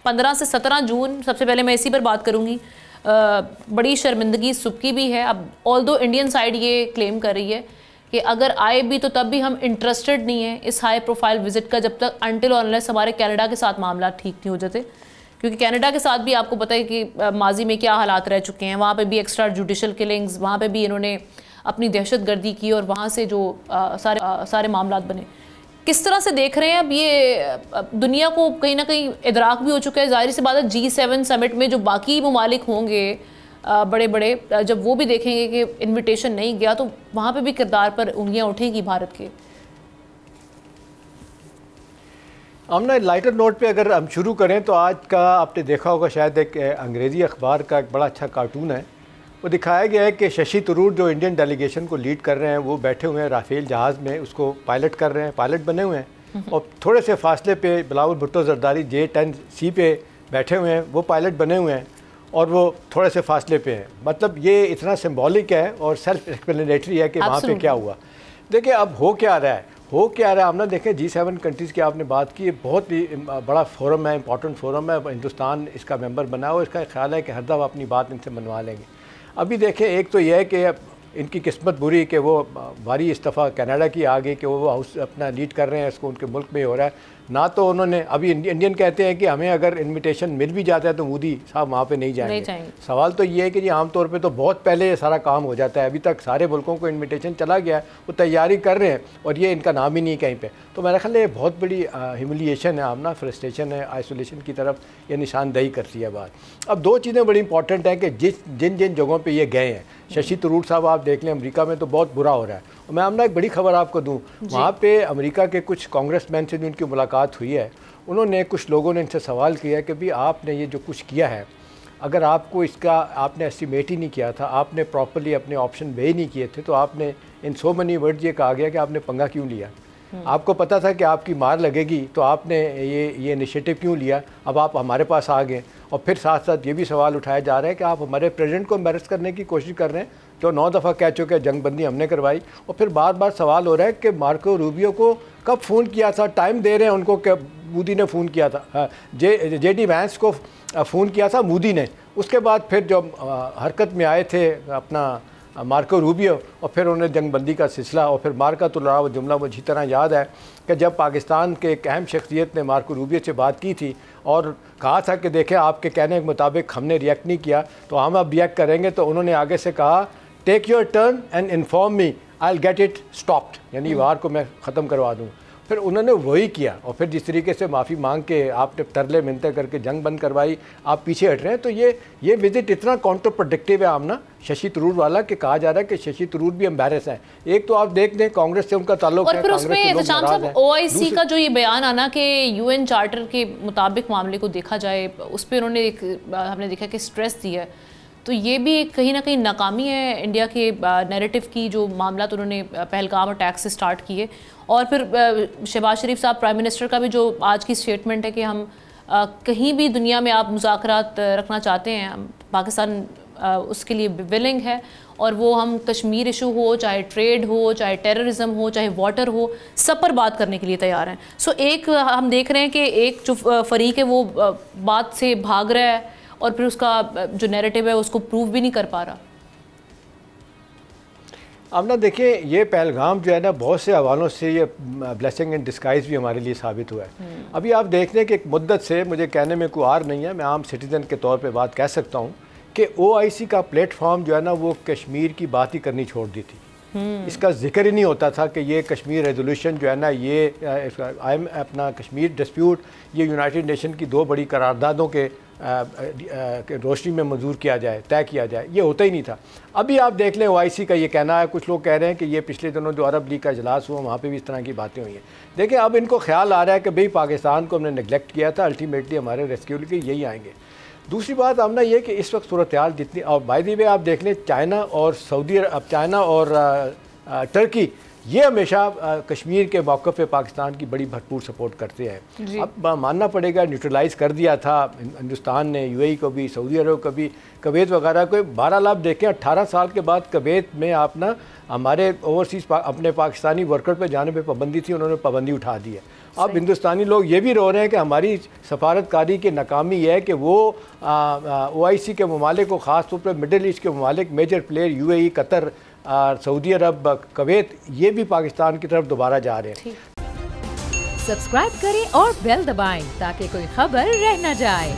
15 سے 17 جون سب سے پہلے میں اسی پر بات کروں گی. بڑی شرمندگی سبکی بھی ہے. اب آلدو انڈین سائیڈ یہ کلیم کر رہی ہے کہ اگر آئے بھی تو تب بھی ہم انٹرسٹڈ نہیں ہیں اس ہائی پروفائل وزٹ کا جب تک انٹل اور انلیس ہمارے کینیڈا کے ساتھ معاملات ٹھیک نہیں ہو جاتے. کیونکہ کینیڈا کے ساتھ بھی آپ کو پتہ ہے کہ ماضی میں کیا حالات رہ چکے ہیں. وہاں پہ بھی ایکسٹرا جوڈیشل کلنگز, وہاں پہ بھی انہوں نے اپنی دہشت گردی کی اور وہاں سے جو سارے معاملات بنے. کس طرح سے دیکھ رہے ہیں اب یہ دنیا کو کہیں نہ کہیں ادراک بھی ہو چکا ہے. ظاہر سی بات ہے G7 سمٹ میں جو باقی ممالک ہوں گے بڑے بڑے, جب وہ بھی دیکھیں گے کہ انویٹیشن نہیں گیا تو وہاں پہ بھی کردار پر انگلیاں اٹھیں گی بھارت کے. آمنہ لائٹر نوٹ پہ اگر ہم شروع کریں تو آج کا آپ نے دیکھا ہوگا شاید ایک انگریزی اخبار کا ایک بڑا اچھا کارٹون ہے. وہ دکھایا گیا ہے کہ ششی تھرور جو انڈین ڈیلیگیشن کو لیڈ کر رہے ہیں وہ بیٹھے ہوئے ہیں رافیل جہاز میں, اس کو پائلٹ کر رہے ہیں, پائلٹ بنے ہوئے ہیں. اور تھوڑے سے فاصلے پہ بلاول بھٹو زرداری J-10C پہ بیٹھے ہوئے ہیں, وہ پائلٹ بنے ہوئے ہیں اور وہ تھوڑے سے فاصلے پہ ہیں. مطلب یہ اتنا سمبولک ہے اور سیلف ایکسپلینیٹری ہے کہ وہاں پہ کیا ہوا. دیکھیں اب ہو کیا رہا ہے, ہم نے دیکھیں G7 کنٹریز کی آپ نے بات کی, بہت ہی بڑا فورم ہے, امپورٹنٹ فورم ہے. ہندوستان اس کا ممبر بنا ہوا, اس کا خیال ہے کہ ہر دفعہ اپنی بات ان سے منوا لیں گے. ابھی دیکھیں ایک تو یہ ہے کہ ان کی قسمت بری کہ وہ بھاری استعفیٰ کینیڈا کی آ گئی کہ وہ ہاؤس اپنا لیڈ کر رہے ہیں, اس کو ان کے ملک میں ہی ہو رہا ہے. نہ تو انہوں نے ابھی انڈین کہتے ہیں کہ ہمیں اگر انویٹیشن مل بھی جاتا ہے تو مودی صاحب وہاں پہ نہیں جائیں گے. سوال تو یہ ہے کہ عام طور پہ تو بہت پہلے یہ سارا کام ہو جاتا ہے. ابھی تک سارے ملکوں کو انویٹیشن چلا گیا ہے, وہ تیاری کر رہے ہیں اور یہ ان کا نام ہی نہیں کہیں پہ. تو میرا خیال ہے یہ بہت بڑی ہیوملیشن ہے, آمنا فرسٹریشن ہے, آئسولیشن کی طرف یہ نشاندہی کرتی ہے بات. اب دو چیزیں بڑی امپورٹنٹ ہیں کہ جن جگہوں پہ یہ گئے ہیں. ششی تھرور صاحب آپ دیکھ لیں امریکہ میں تو بہت برا ہو رہا ہے. اور میں آمنا ایک بڑی خبر آپ کو دوں, وہاں پہ امریکہ کے کچھ کانگریس مین سے جو ان کی ملاقات ہوئی ہے, انہوں نے کچھ لوگوں نے ان سے سوال کیا کہ بھی آپ نے یہ جو کچھ کیا ہے, اگر آپ کو اس کا آپ نے ایسٹیمیٹ ہی نہیں کیا تھا, آپ نے پراپرلی اپنے آپشن وے نہیں کیے تھے, تو آپ نے ان سو منی ورڈ یہ کہا گیا کہ آپ نے پنگا کیوں لیا. آپ کو پتہ تھا کہ آپ کی مار لگے گی تو آپ نے یہ انیشیٹو کیوں لیا. اب آپ ہمارے پاس آ گئے. اور پھر ساتھ ساتھ یہ بھی سوال اٹھایا جا رہا ہے کہ آپ ہمارے پریزیڈنٹ کو امبیرس کرنے کی کوشش کر رہے ہیں, جو 9 دفعہ کہہ چکے جنگ بندی ہم نے کروائی. اور پھر بار بار سوال ہو رہا ہے کہ مارکو روبیو کو کب فون کیا تھا, ٹائم دے رہے ہیں ان کو کہ مودی نے فون کیا تھا, جے ڈی وینس کو فون کیا تھا مودی نے. اس کے بعد پھر جب حرکت میں آئے تھے اپنا مارکو روبیو, اور پھر انہوں نے جنگ بندی کا سلسلہ, اور پھر مارکا طلع وہ جملہ مجھے طرح یاد ہے کہ جب پاکستان کے ایک اہم شخصیت نے مارکو روبیو سے بات کی تھی اور کہا تھا کہ دیکھیں آپ کے کہنے کے مطابق ہم نے ریئیکٹ نہیں کیا تو ہم اب ریئیکٹ کریں گے, تو انہوں نے آگے سے کہا take your turn and inform me I will get it stopped, یعنی وار کو میں ختم کروا دوں. پھر انہوں نے وہی کیا, اور پھر جس طریقے سے معافی مانگ کے آپ نے ترلے منتیں کر کے جنگ بند کروائی, آپ پیچھے ہٹ رہے ہیں. تو یہ وزٹ اتنا کاؤنٹر پروڈکٹیو ہے آمنا ششی تھرور والا کہ کہا جا رہا ہے کہ ششی تھرور بھی امبیرس ہیں. ایک تو آپ دیکھ دیں کانگریس سے ان کا تعلق ہے, اور پھر اس میں احتشام صاحب OIC کا جو یہ بیان آنا کہ UN چارٹر کے مطابق معاملے کو دیکھا جائے, اس پہ انہوں نے ایک ہم نے دیکھا کہ سٹریس دیا ہے. تو یہ بھی کہیں نہ کہیں ناکامی ہے انڈیا کے نیریٹو کی, جو معاملات انہوں نے پہلگام اور ٹیکس سے سٹارٹ کیے. اور پھر شہباز شریف صاحب پرائم منسٹر کا بھی جو آج کی سٹیٹمنٹ ہے کہ ہم کہیں بھی دنیا میں آپ مذاکرات رکھنا چاہتے ہیں, پاکستان اس کے لیے ولنگ ہے, اور وہ ہم کشمیر ایشو ہو, چاہے ٹریڈ ہو, چاہے ٹیررزم ہو, چاہے واٹر ہو, سب پر بات کرنے کے لیے تیار ہیں. سو ایک ہم دیکھ رہے ہیں کہ ایک جو فریق ہے وہ بات سے بھاگ رہا ہے اور پھر اس کا جو نیریٹو ہے اس کو پروو بھی نہیں کر پا رہا. اب نا دیکھیں یہ پہلگام جو ہے نا بہت سے حوالوں سے یہ بلیسنگ ان ڈسکائز بھی ہمارے لیے ثابت ہوا ہے. ابھی آپ دیکھ لیں کہ ایک مدت سے, مجھے کہنے میں کوئی عار نہیں ہے, میں عام سٹیزن کے طور پہ بات کہہ سکتا ہوں کہ OIC کا پلیٹ فارم جو ہے نا وہ کشمیر کی بات ہی کرنی چھوڑ دی تھی. اس کا ذکر ہی نہیں ہوتا تھا کہ یہ کشمیر ریزولوشن جو ہے نا, یہ اپنا کشمیر ڈسپیوٹ یہ یونائٹڈ نیشن کی 2 بڑی قراردادوں کے روشنی میں منظور کیا جائے, طے کیا جائے, یہ ہوتا ہی نہیں تھا. ابھی آپ دیکھ لیں OIC کا یہ کہنا ہے, کچھ لوگ کہہ رہے ہیں کہ یہ پچھلے دنوں جو عرب لیگ کا اجلاس ہوا وہاں پہ بھی اس طرح کی باتیں ہوئی ہیں. دیکھیں اب ان کو خیال آ رہا ہے کہ بھئی پاکستان کو ہم نے نگلیکٹ کیا تھا, الٹیمیٹلی ہمارے ریسکیو کے یہی آئیں گے. دوسری بات آمنا یہ کہ اس وقت صورتحال جتنی, اور بائی دی وے آپ دیکھ لیں چائنا اور چائنا اور ٹرکی یہ ہمیشہ کشمیر کے موقع پہ پاکستان کی بڑی بھرپور سپورٹ کرتے ہیں. اب ماننا پڑے گا نیوٹرلائز کر دیا تھا ہندوستان نے UAE کو بھی, سعودی عرب کو بھی, کویت وغیرہ کو. بہرحال آپ دیکھیں 18 سال کے بعد کویت میں آپ نا ہمارے اوورسیز اپنے پاکستانی ورکر پہ جانے پہ پابندی تھی, انہوں نے پابندی اٹھا دی ہے. اب ہندوستانی لوگ یہ بھی رو رہے ہیں کہ ہماری سفارتکاری کی ناکامی یہ ہے کہ وہ OIC کے ممالک کو، خاص طور پر مڈل ایسٹ کے ممالک میجر پلیئر UAE، قطر، سعودی عرب، کویت، یہ بھی پاکستان کی طرف دوبارہ جا رہے ہیں۔ سبسکرائب کریں اور بیل دبائیں تاکہ کوئی خبر رہ نہ جائے۔